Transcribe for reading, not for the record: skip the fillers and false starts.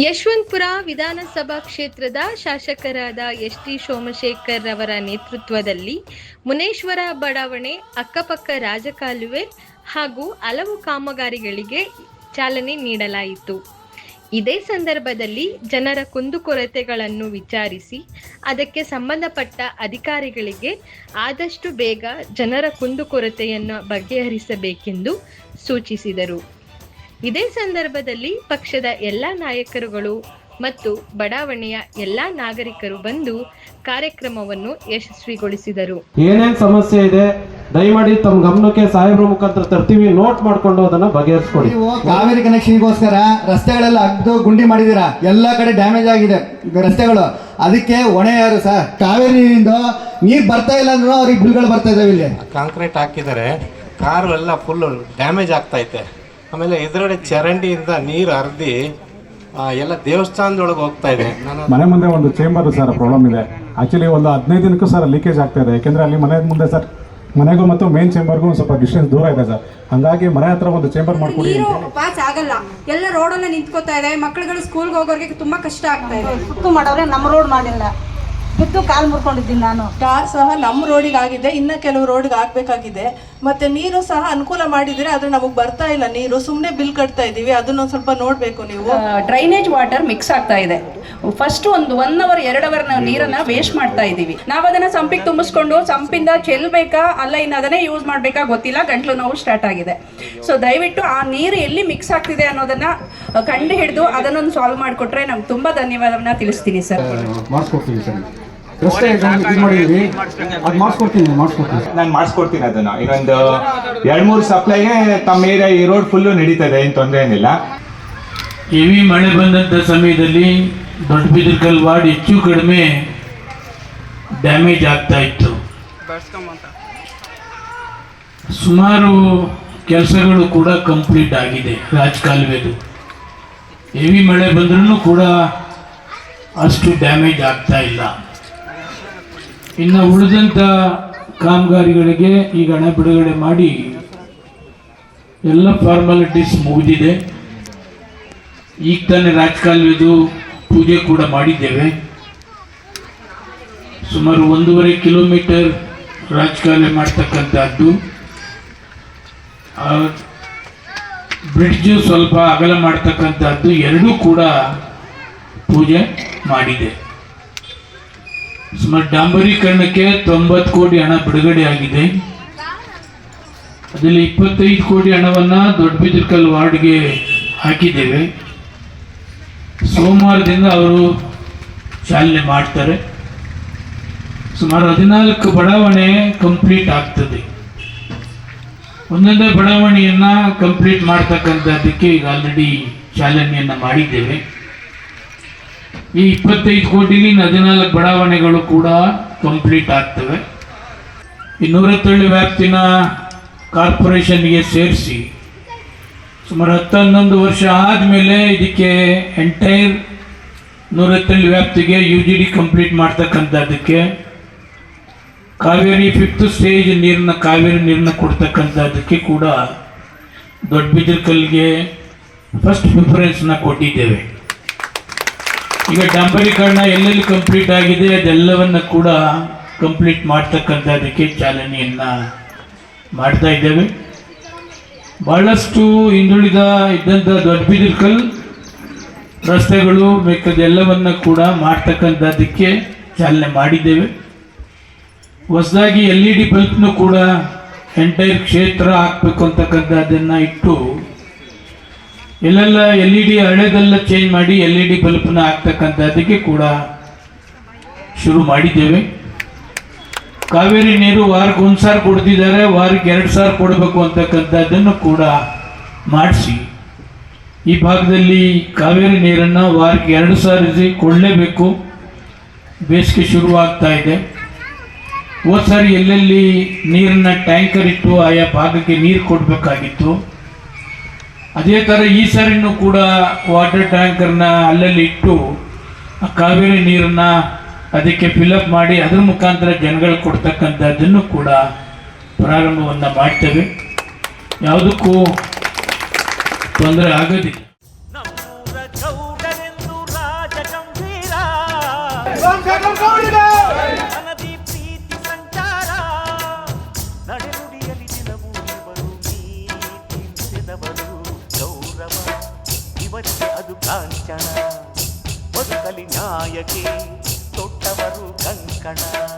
ಯಶವಂತಪುರ ವಿಧಾನಸಭಾ ಕ್ಷೇತ್ರದ ಶಾಸಕರಾದ ಎಸ್.ಟಿ. ಸೋಮಶೇಖರ್ ಅವರ ನೇತೃತ್ವದಲ್ಲಿ ಮುನೇಶ್ವರ ಬಡಾವಣೆ, ಅಕ್ಕಪಕ್ಕ ರಾಜಕಾಲುವೆ ಹಾಗೂ ಹಲವು ಕಾಮಗಾರಿಗಳಿಗೆ ಚಾಲನೆ ನೀಡಲಾಯಿತು. ಇದೇ ಸಂದರ್ಭದಲ್ಲಿ ಜನರ ಕುಂದುಕೊರತೆಗಳನ್ನು ವಿಚಾರಿಸಿ ಅದಕ್ಕೆ ಸಂಬಂಧಪಟ್ಟ ಅಧಿಕಾರಿಗಳಿಗೆ ಆದಷ್ಟು ಬೇಗ ಜನರ ಕುಂದುಕೊರತೆಯನ್ನು ಬಗೆಹರಿಸಬೇಕೆಂದು ಸೂಚಿಸಿದರು. ಇದೇ ಸಂದರ್ಭದಲ್ಲಿ ಪಕ್ಷದ ಎಲ್ಲ ನಾಯಕರುಗಳು ಮತ್ತು ಬಡಾವಣೆಯ ಎಲ್ಲ ನಾಗರಿಕರು ಬಂದು ಕಾರ್ಯಕ್ರಮವನ್ನು ಯಶಸ್ವಿಗೊಳಿಸಿದರು. ಏನೇನ್ ಸಮಸ್ಯೆ ಇದೆ ದಯಮಾಡಿ ತಮ್ಮ ಗಮನಕ್ಕೆ ಸಾಹೇಬ್ರ ಮುಖಾಂತರ ತರ್ತೀವಿ, ನೋಟ್ ಮಾಡ್ಕೊಂಡು ಅದನ್ನ ಬಗೆಹರಿಸ್ಕೊಡಿ. ಕಾವೇರಿ ಕನೆಕ್ಷನ್ಗೋಸ್ಕರ ರಸ್ತೆಗಳೆಲ್ಲ ಅಗ್ದು ಗುಂಡಿ ಮಾಡಿದೀರಾ, ಎಲ್ಲ ಕಡೆ ಡ್ಯಾಮೇಜ್ ಆಗಿದೆ ರಸ್ತೆಗಳು. ಅದಕ್ಕೆ ಹೊಣೆ ಯಾರು ಸರ್? ಕಾವೇರಿ ನೀರಿಂದ ನೀರು ಬರ್ತಾ ಇಲ್ಲ ಅಂದ್ರೂ ಅವ್ರಿಗೆ ಬಿಲ್ಗಳು ಬರ್ತಾ ಇದಾವೆ. ಇಲ್ಲಿ ಕಾಂಕ್ರೀಟ್ ಹಾಕಿದ್ದಾರೆ, ಕಾರು ಎಲ್ಲ ಫುಲ್ ಡ್ಯಾಮೇಜ್ ಆಗ್ತಾ ಐತೆ. ಆಮೇಲೆ ಎದುರುಗಡೆ ಚರಂಡಿಯಿಂದ ನೀರು ಹರಿದು ಎಲ್ಲ ದೇವಸ್ಥಾನದೊಳಗೆ ಹೋಗ್ತಾ ಇದೆ. ಮನೆ ಮುಂದೆ ಒಂದು ಚೇಂಬರ್ ಸರ್ ಪ್ರಾಬ್ಲಮ್ ಇದೆ. ಆಕ್ಚುಲಿ ಒಂದು 15 ದಿನಕ್ಕೂ ಸರ್ ಲೀಕೇಜ್ ಆಗ್ತಾ ಇದೆ. ಯಾಕೆಂದ್ರೆ ಅಲ್ಲಿ ಮನೆ ಮುಂದೆ ಸರ್ ಮನೆಗೂ ಮತ್ತು ಮೇನ್ ಚೇಂಬರ್ಗೂ ಒಂದು ಸ್ವಲ್ಪ ಡಿಸ್ಟೆನ್ಸ್ ದೂರ ಇದೆ ಸರ್. ಹಂಗಾಗಿ ಮನೆ ಹತ್ರ ಒಂದು ಚೇಂಬರ್ ಮಾಡ್ಕೊಡಿ. ಪಾಸ್ ಆಗಲ್ಲ, ಎಲ್ಲ ರೋಡಲ್ಲೇ ನಿಂತ್ಕೋತಾ ಇದೆ. ಮಕ್ಕಳುಗಳು ಸ್ಕೂಲ್ಗೆ ಹೋಗೋರಿಗೆ ತುಂಬಾ ಕಷ್ಟ ಆಗ್ತಾ ಇದೆ. ಸುತ್ತು ಮಾಡೋರೆ ನಮ್ಮ ರೋಡ್ ಮಾಡಿಲ್ಲ, ಬಿದ್ದು ಕಾಲು ಮುರ್ಕೊಂಡಿದ್ದೀನಿ ನಾನು. ಟಾರ್ ಸಹ ನಮ್ಮ ರೋಡಿಗೆ ಆಗಿದೆ, ಇನ್ನು ಕೆಲವು ರೋಡಿಗೆ ಆಗಬೇಕಾಗಿದೆ. ಮತ್ತು ನೀರು ಸಹ ಅನುಕೂಲ ಮಾಡಿದರೆ ಆದರೆ ನಮಗೆ ಬರ್ತಾ ಇಲ್ಲ ನೀರು, ಸುಮ್ಮನೆ ಬಿಲ್ ಕಟ್ತಾ ಇದ್ದೀವಿ. ಅದನ್ನೊಂದು ಸ್ವಲ್ಪ ನೋಡಬೇಕು ನೀವು. ಡ್ರೈನೇಜ್ ವಾಟರ್ ಮಿಕ್ಸ್ ಆಗ್ತಾ ಇದೆ. ಫಸ್ಟ್ ಒಂದು 1 ಅವರ್ 2 ಅವರ್ ನಾವು ನೀರನ್ನು ವೇಸ್ಟ್ ಮಾಡ್ತಾ ಇದ್ದೀವಿ. ನಾವು ಅದನ್ನು ಸಂಪಿಗೆ ತುಂಬಿಸ್ಕೊಂಡು ಸಂಪಿಂದ ಚೆಲ್ಲಬೇಕಾ ಅಲ್ಲ ಇನ್ನು ಅದನ್ನೇ ಯೂಸ್ ಮಾಡಬೇಕಾ ಗೊತ್ತಿಲ್ಲ, ಗಂಟ್ಲು ನೋವು ಸ್ಟಾರ್ಟ್ ಆಗಿದೆ. ಸೊ ದಯವಿಟ್ಟು ಆ ನೀರು ಎಲ್ಲಿ ಮಿಕ್ಸ್ ಆಗ್ತಿದೆ ಅನ್ನೋದನ್ನು ಕಂಡು ಹಿಡಿದು ಅದನ್ನೊಂದು ಸಾಲ್ವ್ ಮಾಡಿಕೊಟ್ರೆ ನಮ್ಗೆ ತುಂಬ ಧನ್ಯವಾದವನ್ನ ತಿಳಿಸ್ತೀನಿ ಸರ್. ಮಾಡಿಸ್ಕೊಡ್ತೀವಿ ಸರ್. ನಾನು ಮಾಡಿಸ್ಕೊಡ್ತೀನಿ ಅದನ್ನ. ಇನ್ನೊಂದು 2-3 ಸಪ್ಲೈಗೆ ತಮ್ಮ ಏರಿಯಾ ಈ ರೋಡ್ ಫುಲ್ಲು ನಡೀತದೆ, ಏನು ತೊಂದರೆ ಏನಿಲ್ಲ. ಹೆವಿ ಮಳೆ ಬಂದಂಥ ಸಮಯದಲ್ಲಿ ದೊಡ್ಡಬಿದರ್ಕಲ್ ವಾರ್ಡ್ ಹೆಚ್ಚು ಕಡಿಮೆ ಡ್ಯಾಮೇಜ್ ಆಗ್ತಾ ಇತ್ತು. ಸುಮಾರು ಕೆಲಸಗಳು ಕೂಡ ಕಂಪ್ಲೀಟ್ ಆಗಿದೆ. ರಾಜಕಾಲುವೆದು ಹೆವಿ ಮಳೆ ಬಂದ್ರೂ ಕೂಡ ಅಷ್ಟು ಡ್ಯಾಮೇಜ್ ಆಗ್ತಾ ಇಲ್ಲ. ಇನ್ನು ಉಳಿದಂಥ ಕಾಮಗಾರಿಗಳಿಗೆ ಈಗ ಹಣ ಬಿಡುಗಡೆ ಮಾಡಿ ಎಲ್ಲ ಫಾರ್ಮಾಲಿಟೀಸ್ ಮುಗಿದಿದೆ. ಈಗ ತಾನೇ ರಾಜಕಾಲುವೆದು ಪೂಜೆ ಕೂಡ ಮಾಡಿದ್ದೇವೆ. ಸುಮಾರು 1.5 ಕಿಲೋಮೀಟರ್ ರಾಜಕಾಲುವೆ ಮಾಡ್ತಕ್ಕಂಥದ್ದು. ಬ್ರಿಡ್ಜು ಸ್ವಲ್ಪ ಅಗಲ ಮಾಡ್ತಕ್ಕಂಥದ್ದು ಎರಡೂ ಕೂಡ ಪೂಜೆ ಮಾಡಿದೆ. ಸುಮಾರು ಡಾಂಬರೀಕರಣಕ್ಕೆ 90 ಕೋಟಿ ಹಣ ಬಿಡುಗಡೆ ಆಗಿದೆ. ಅದರಲ್ಲಿ 25 ಕೋಟಿ ಹಣವನ್ನು ದೊಡ್ಡಬಿದರ್ಕಲ್ ವಾರ್ಡ್ಗೆ ಹಾಕಿದ್ದೇವೆ. ಸೋಮವಾರದಿಂದ ಅವರು ಚಾಲನೆ ಮಾಡ್ತಾರೆ. ಸುಮಾರು 14 ಬಡಾವಣೆ ಕಂಪ್ಲೀಟ್ ಆಗ್ತದೆ. ಒಂದೊಂದೇ ಬಡಾವಣೆಯನ್ನು ಕಂಪ್ಲೀಟ್ ಮಾಡ್ತಕ್ಕಂಥದ್ದಕ್ಕೆ ಈಗ ಆಲ್ರೆಡಿ ಚಾಲನೆಯನ್ನು ಮಾಡಿದ್ದೇವೆ. ಈ 25 ಕೋಟಿಲಿ 14 ಬಡಾವಣೆಗಳು ಕೂಡ ಕಂಪ್ಲೀಟ್ ಆಗ್ತವೆ. ಈ 110 ವ್ಯಾಪ್ತಿನ ಕಾರ್ಪೊರೇಷನ್ಗೆ ಸೇರಿಸಿ ಸುಮಾರು 10-11 ವರ್ಷ ಆದಮೇಲೆ ಇದಕ್ಕೆ ಎಂಟೈರ್ 110 ವ್ಯಾಪ್ತಿಗೆ UGD ಕಂಪ್ಲೀಟ್ ಮಾಡ್ತಕ್ಕಂಥದ್ದಕ್ಕೆ ಕಾವೇರಿ 5th ಸ್ಟೇಜ್ ಕಾವೇರಿ ನೀರನ್ನ ಕೊಡ್ತಕ್ಕಂಥದ್ದಕ್ಕೆ ಕೂಡ ದೊಡ್ಡಬಿದರ್ಕಲ್ಗೆ ಫಸ್ಟ್ ಪ್ರಿಫರೆನ್ಸ್ನ ಕೊಟ್ಟಿದ್ದೇವೆ. ಈಗ ಡಾಂಬರೀಕರಣ ಎಲ್ಲೆಲ್ಲಿ ಕಂಪ್ಲೀಟ್ ಆಗಿದೆ ಅದೆಲ್ಲವನ್ನು ಕೂಡ ಕಂಪ್ಲೀಟ್ ಮಾಡ್ತಕ್ಕಂಥದ್ದಕ್ಕೆ ಚಾಲನೆಯನ್ನು ಮಾಡ್ತಾ ಇದ್ದೇವೆ. ಭಾಳಷ್ಟು ಹಿಂದುಳಿದ ಇದ್ದಂಥ ದೊಡ್ಡಬಿದರ್ಕಲ್ ರಸ್ತೆಗಳು ಬೇಕಾದೆಲ್ಲವನ್ನು ಕೂಡ ಮಾಡ್ತಕ್ಕಂಥದ್ದಕ್ಕೆ ಚಾಲನೆ ಮಾಡಿದ್ದೇವೆ. ಹೊಸದಾಗಿ LED ಬಲ್ಬ್ನು ಕೂಡ ಎಂಟೈರ್ ಕ್ಷೇತ್ರ ಹಾಕಬೇಕು ಅಂತಕ್ಕಂಥದ್ದನ್ನು ಇಟ್ಟು ಎಲ್ಲೆಲ್ಲ LED ಹಳೆದೆಲ್ಲ ಚೇಂಜ್ ಮಾಡಿ LED ಬಲ್ಬ್ನ ಹಾಕ್ತಕ್ಕಂಥದ್ದಕ್ಕೆ ಕೂಡ ಶುರು ಮಾಡಿದ್ದೇವೆ. ಕಾವೇರಿ ನೀರು ವಾರಕ್ಕೆ 1 ಸಾರಿ ಕೊಡ್ತಿದ್ದಾರೆ, ವಾರಕ್ಕೆ 2 ಸಾರಿ ಕೊಡಬೇಕು ಅಂತಕ್ಕಂಥದ್ದನ್ನು ಕೂಡ ಮಾಡಿಸಿ ಈ ಭಾಗದಲ್ಲಿ ಕಾವೇರಿ ನೀರನ್ನು ವಾರಕ್ಕೆ 2 ಸಾರಿ ಕೊಡಲೇಬೇಕು. ಬೇಸಿಗೆ ಶುರುವಾಗ್ತಾ ಇದೆ. ಹೋದ ಸಾರಿ ಎಲ್ಲೆಲ್ಲಿ ನೀರನ್ನ ಟ್ಯಾಂಕರ್ ಇಟ್ಟು ಆಯಾ ಭಾಗಕ್ಕೆ ನೀರು ಕೊಡಬೇಕಾಗಿತ್ತು, ಅದೇ ಥರ ಈ ಸಾರಿನೂ ಕೂಡ ವಾಟರ್ ಟ್ಯಾಂಕರ್ನ ಅಲ್ಲಲ್ಲಿ ಇಟ್ಟು ಕಾವೇರಿ ನೀರನ್ನು ಅದಕ್ಕೆ ಫಿಲಪ್ ಮಾಡಿ ಅದರ ಮುಖಾಂತರ ಜನಗಳು ಕೊಡ್ತಕ್ಕಂಥದ್ದನ್ನು ಕೂಡ ಪ್ರಾರಂಭವನ್ನು ಮಾಡ್ತೇವೆ. ಯಾವುದಕ್ಕೂ ತೊಂದರೆ ಆಗೋದಿಲ್ಲ. ಕಾಣ